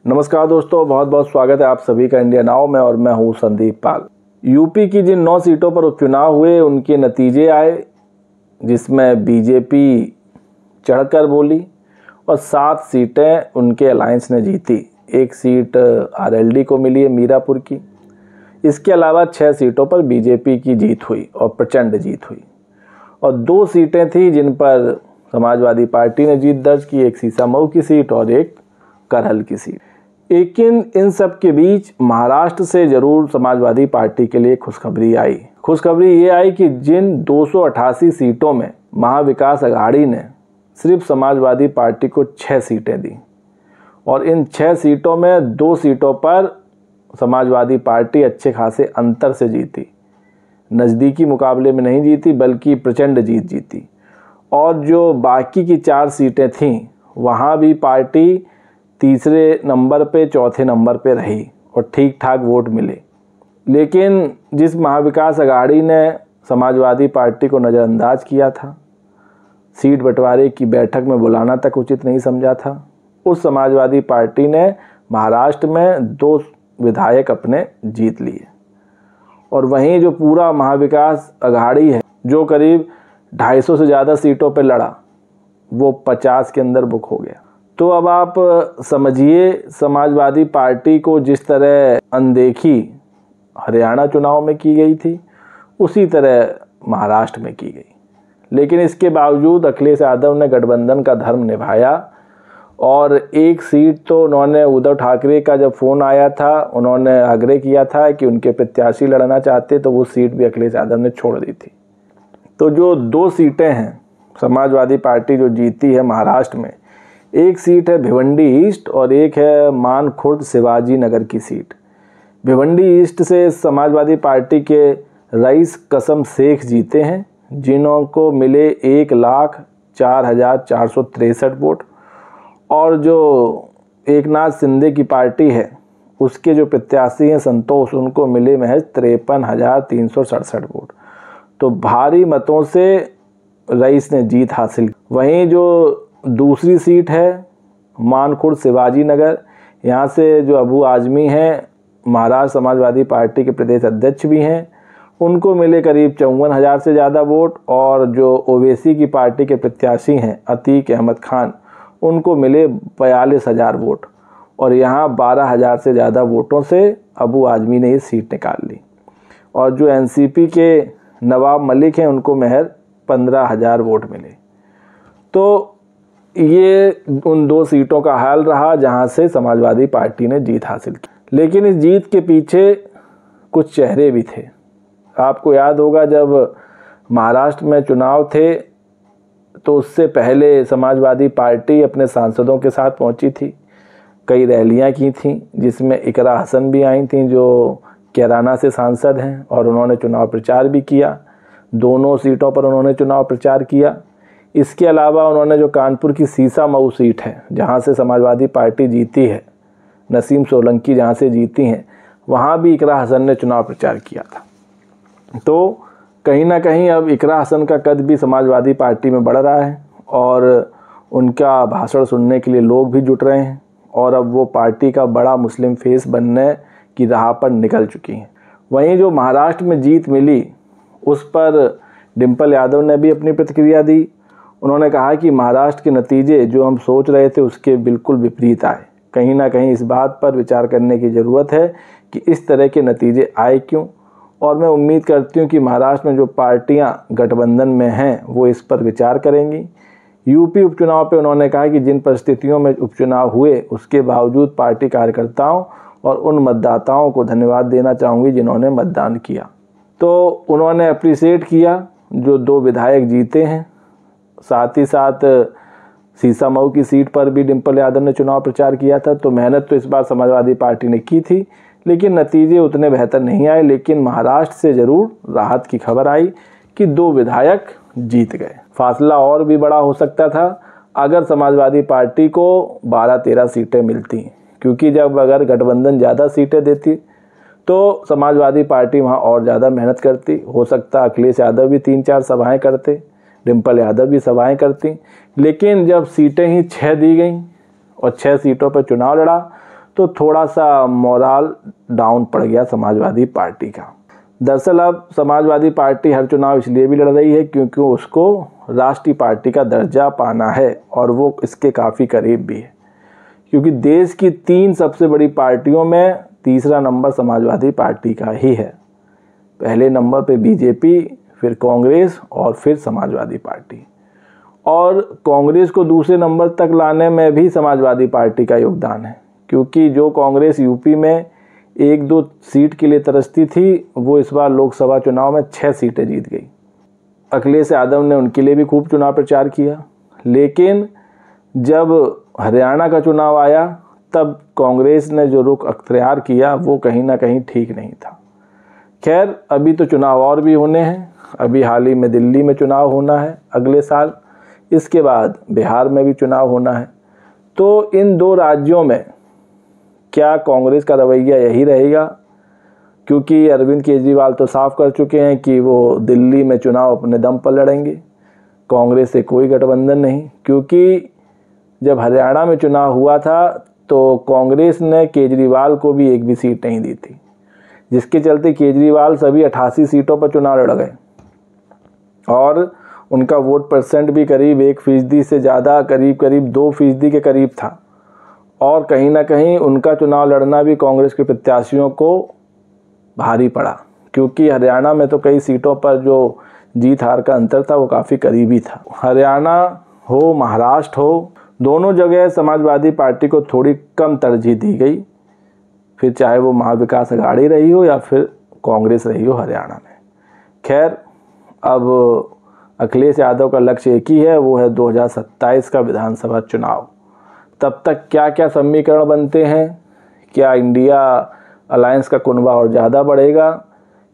नमस्कार दोस्तों, बहुत बहुत स्वागत है आप सभी का इंडिया नाउ में और मैं हूं संदीप पाल। यूपी की जिन 9 सीटों पर उपचुनाव हुए उनके नतीजे आए, जिसमें बीजेपी चढ़कर बोली और 7 सीटें उनके अलायंस ने जीती। 1 सीट आरएलडी को मिली है मीरापुर की। इसके अलावा 6 सीटों पर बीजेपी की जीत हुई और प्रचंड जीत हुई और 2 सीटें थी जिन पर समाजवादी पार्टी ने जीत दर्ज की, एक सीसामऊ की सीट और एक करहल की सीट। लेकिन इन सब के बीच महाराष्ट्र से जरूर समाजवादी पार्टी के लिए खुशखबरी आई। खुशखबरी ये आई कि जिन 288 सीटों में महाविकास अघाड़ी ने सिर्फ समाजवादी पार्टी को 6 सीटें दी और इन 6 सीटों में 2 सीटों पर समाजवादी पार्टी अच्छे खासे अंतर से जीती। नज़दीकी मुकाबले में नहीं जीती बल्कि प्रचंड जीत जीती। और जो बाकी की 4 सीटें थीं वहाँ भी पार्टी तीसरे नंबर पे, चौथे नंबर पे रही और ठीक ठाक वोट मिले। लेकिन जिस महाविकास अघाड़ी ने समाजवादी पार्टी को नज़रअंदाज किया था, सीट बंटवारे की बैठक में बुलाना तक उचित नहीं समझा था, उस समाजवादी पार्टी ने महाराष्ट्र में 2 विधायक अपने जीत लिए। और वहीं जो पूरा महाविकास अघाड़ी है, जो करीब 250 से ज़्यादा सीटों पर लड़ा, वो 50 के अंदर बुक हो गया। तो अब आप समझिए, समाजवादी पार्टी को जिस तरह अनदेखी हरियाणा चुनाव में की गई थी, उसी तरह महाराष्ट्र में की गई। लेकिन इसके बावजूद अखिलेश यादव ने गठबंधन का धर्म निभाया और 1 सीट तो उन्होंने, उद्धव ठाकरे का जब फ़ोन आया था, उन्होंने आग्रह किया था कि उनके प्रत्याशी लड़ना चाहते, तो वो सीट भी अखिलेश यादव ने छोड़ दी थी। तो जो 2 सीटें हैं समाजवादी पार्टी जो जीती है महाराष्ट्र में, एक सीट है भिवंडी ईस्ट और एक है मानखुर्द शिवाजी नगर की सीट। भिवंडी ईस्ट से समाजवादी पार्टी के रईस कसम शेख जीते हैं, जिन्हों को मिले 1,04,463 वोट। और जो एकनाथ शिंदे की पार्टी है, उसके जो प्रत्याशी हैं संतोष, उनको मिले महज 53,367 वोट। तो भारी मतों से रईस ने जीत हासिल की। वहीं जो दूसरी सीट है मानखुर्द शिवाजी नगर, यहाँ से जो अबू आजमी हैं, महाराष्ट्र समाजवादी पार्टी के प्रदेश अध्यक्ष भी हैं, उनको मिले करीब 54,000 से ज़्यादा वोट। और जो ओवैसी की पार्टी के प्रत्याशी हैं अतीक अहमद खान, उनको मिले 42,000 वोट और यहाँ 12,000 से ज़्यादा वोटों से अबू आजमी ने ये सीट निकाल ली। और जो एनसीपी के नवाब मलिक हैं, उनको महज 15,000 वोट मिले। तो ये उन 2 सीटों का हाल रहा जहां से समाजवादी पार्टी ने जीत हासिल की। लेकिन इस जीत के पीछे कुछ चेहरे भी थे। आपको याद होगा, जब महाराष्ट्र में चुनाव थे तो उससे पहले समाजवादी पार्टी अपने सांसदों के साथ पहुंची थी, कई रैलियां की थीं, जिसमें इकरा हसन भी आई थीं जो कैराना से सांसद हैं, और उन्होंने चुनाव प्रचार भी किया। दोनों सीटों पर उन्होंने चुनाव प्रचार किया। इसके अलावा उन्होंने जो कानपुर की सीसामऊ सीट है, जहां से समाजवादी पार्टी जीती है, नसीम सोलंकी जहां से जीती हैं, वहां भी इकरा हसन ने चुनाव प्रचार किया था। तो कहीं ना कहीं अब इकरा हसन का कद भी समाजवादी पार्टी में बढ़ रहा है और उनका भाषण सुनने के लिए लोग भी जुट रहे हैं और अब वो पार्टी का बड़ा मुस्लिम फेस बनने की राह पर निकल चुकी हैं। वहीं जो महाराष्ट्र में जीत मिली, उस पर डिम्पल यादव ने भी अपनी प्रतिक्रिया दी। उन्होंने कहा कि महाराष्ट्र के नतीजे जो हम सोच रहे थे उसके बिल्कुल विपरीत आए। कहीं ना कहीं इस बात पर विचार करने की ज़रूरत है कि इस तरह के नतीजे आए क्यों, और मैं उम्मीद करती हूँ कि महाराष्ट्र में जो पार्टियां गठबंधन में हैं वो इस पर विचार करेंगी। यूपी उपचुनाव पे उन्होंने कहा कि जिन परिस्थितियों में उपचुनाव हुए, उसके बावजूद पार्टी कार्यकर्ताओं और उन मतदाताओं को धन्यवाद देना चाहूँगी जिन्होंने मतदान किया। तो उन्होंने अप्रिशिएट किया जो 2 विधायक जीते हैं। साथ ही साथ सीसामऊ की सीट पर भी डिम्पल यादव ने चुनाव प्रचार किया था। तो मेहनत तो इस बार समाजवादी पार्टी ने की थी, लेकिन नतीजे उतने बेहतर नहीं आए। लेकिन महाराष्ट्र से ज़रूर राहत की खबर आई कि 2 विधायक जीत गए। फासला और भी बड़ा हो सकता था अगर समाजवादी पार्टी को 12-13 सीटें मिलती, क्योंकि जब अगर गठबंधन ज़्यादा सीटें देती तो समाजवादी पार्टी वहाँ और ज़्यादा मेहनत करती। हो सकता अखिलेश यादव भी 3-4 सभाएं करते, डिम्पल यादव भी सभाएं करती। लेकिन जब सीटें ही 6 दी गई और 6 सीटों पर चुनाव लड़ा, तो थोड़ा सा मोराल डाउन पड़ गया समाजवादी पार्टी का। दरअसल अब समाजवादी पार्टी हर चुनाव इसलिए भी लड़ रही है क्योंकि उसको राष्ट्रीय पार्टी का दर्जा पाना है और वो इसके काफ़ी करीब भी है, क्योंकि देश की 3 सबसे बड़ी पार्टियों में तीसरा नंबर समाजवादी पार्टी का ही है। पहले नंबर पे बीजेपी, फिर कांग्रेस और फिर समाजवादी पार्टी। और कांग्रेस को दूसरे नंबर तक लाने में भी समाजवादी पार्टी का योगदान है, क्योंकि जो कांग्रेस यूपी में 1-2 सीट के लिए तरसती थी, वो इस बार लोकसभा चुनाव में 6 सीटें जीत गई। अखिलेश यादव ने उनके लिए भी खूब चुनाव प्रचार किया, लेकिन जब हरियाणा का चुनाव आया तब कांग्रेस ने जो रुख अख्तियार किया वो कहीं ना कहीं ठीक नहीं था। खैर, अभी तो चुनाव और भी होने हैं। अभी हाल ही में दिल्ली में चुनाव होना है अगले साल, इसके बाद बिहार में भी चुनाव होना है। तो इन 2 राज्यों में क्या कांग्रेस का रवैया यही रहेगा? क्योंकि अरविंद केजरीवाल तो साफ कर चुके हैं कि वो दिल्ली में चुनाव अपने दम पर लड़ेंगे, कांग्रेस से कोई गठबंधन नहीं। क्योंकि जब हरियाणा में चुनाव हुआ था तो कांग्रेस ने केजरीवाल को भी एक भी सीट नहीं दी थी, जिसके चलते केजरीवाल सभी 88 सीटों पर चुनाव लड़ गए और उनका वोट परसेंट भी करीब 1% से ज़्यादा, करीब 2% के करीब था। और कहीं ना कहीं उनका चुनाव लड़ना भी कांग्रेस के प्रत्याशियों को भारी पड़ा, क्योंकि हरियाणा में तो कई सीटों पर जो जीत हार का अंतर था वो काफ़ी करीबी था। हरियाणा हो, महाराष्ट्र हो, दोनों जगह समाजवादी पार्टी को थोड़ी कम तरजीह दी गई, फिर चाहे वो महाविकास अघाड़ी रही हो या फिर कांग्रेस रही हो हरियाणा में। खैर, अब अखिलेश यादव का लक्ष्य एक ही है, वो है 2027 का विधानसभा चुनाव। तब तक क्या क्या समीकरण बनते हैं? क्या इंडिया अलायंस का कुनबा और ज़्यादा बढ़ेगा?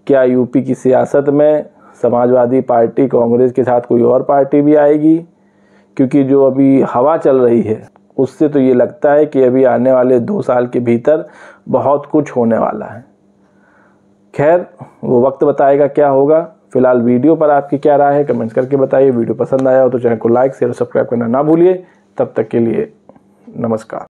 क्या यूपी की सियासत में समाजवादी पार्टी कांग्रेस के साथ कोई और पार्टी भी आएगी? क्योंकि जो अभी हवा चल रही है उससे तो ये लगता है कि अभी आने वाले 2 साल के भीतर बहुत कुछ होने वाला है। खैर, वो वक्त बताएगा क्या होगा। फिलहाल वीडियो पर आपकी क्या राय है कमेंट्स करके बताइए। वीडियो पसंद आया हो तो चैनल को लाइक, शेयर और सब्सक्राइब करना ना भूलिए। तब तक के लिए नमस्कार।